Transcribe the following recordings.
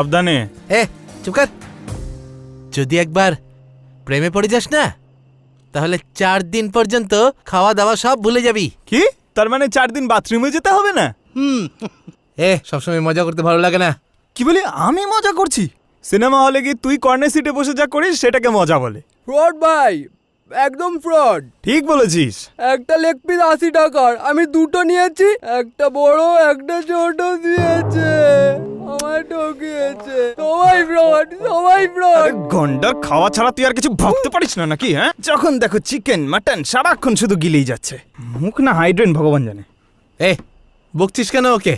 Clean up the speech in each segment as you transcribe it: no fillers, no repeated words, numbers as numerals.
সাবধানে। চুপ কর। যদি একবার প্রেমে পড়ে যাস না, তাহলে 4 দিন পর্যন্ত খাওয়া দাওয়া সব ভুলে যাবি। কি তার মানে 4 দিন বাথরুমে যেতে হবে না? সবসময় মজা করতে ভালো লাগে না। কি বলি? আমি মজা করছি? সিনেমা হলে গিয়ে তুই কর্নার সিটে বসে যা করিস সেটাকে মজা বলে? ফ্রড ভাই, একদম ফ্রড। ঠিক বলেছিস। একটা লেগ পিস 80 টাকার, আমি 2টো নিয়েছি, একটা বড় একটা ছোট দিয়েছে, আমায় ঠকিয়েছে। সবাই ফ্রড, সবাই ফ্রড। গন্ডার খাওয়া ছাড়া তুই আর কিছু ভাবতে পারিস না নাকি? হ্যাঁ, যখন দেখো চিকেন মাটন সারাক্ষণ শুধু গিলেই যাচ্ছে। মুখ না হাইড্রেন ভগবান জানে। বকছিস কেন ওকে?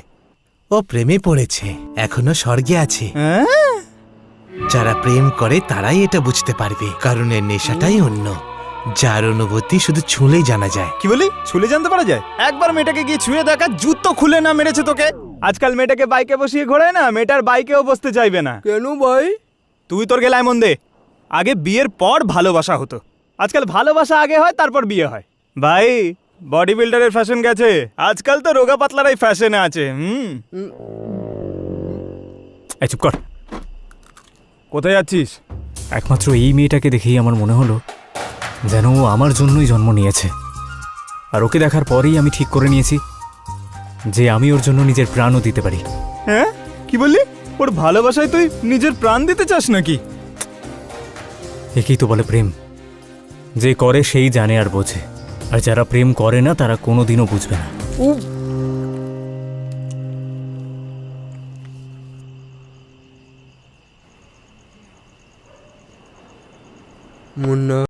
ও প্রেমে পড়েছে, এখনো স্বর্গে আছে। হ্যাঁ? যারা প্রেম করে তারাই এটা বুঝতে পারবে, কারণ এর নেশাটাই অন্য, যার অনুভূতি শুধু ছুঁলেই জানা যায়। কি বলি? ছুলে জানতে পারা যায়? একবার মেয়েটাকে গিয়ে ছুঁয়ে দেখা, জুতো খুলে না মেরেছে তোকে। আজকাল মেয়েটাকে বাইকে বসিয়ে ঘোরায় না, মেয়েটার বাইকেও বসতে চাইবে না। কেন ভাই? তুই তোর গেলায় মন দে। আগে বিয়ের পর ভালোবাসা হতো, আজকাল ভালোবাসা আগে হয় তারপর বিয়ে হয়। ভাই, বডি বিল্ডারের ফ্যাশন গেছে, আজকাল তো রোগা পাতলারাই ফ্যাশনে আছে। এই চুপ কর। কোথায় যাচ্ছিস? একমাত্র এই মেয়েটাকে দেখেই আমার মনে হলো যেন ও আমার জন্যই জন্ম নিয়েছে। আর ওকে দেখার পরেই আমি ঠিক করে নিয়েছি যে আমি ওর জন্য নিজের প্রাণও দিতে পারি। হ্যাঁ, কি বললি? ওর ভালোবাসায় তুই নিজের প্রাণ দিতে চাস নাকি? একেই তো বলে প্রেম। যে করে সেই জানে আর বোঝে, আর যারা প্রেম করে না তারা কোনোদিনও বুঝবে না। মুন্না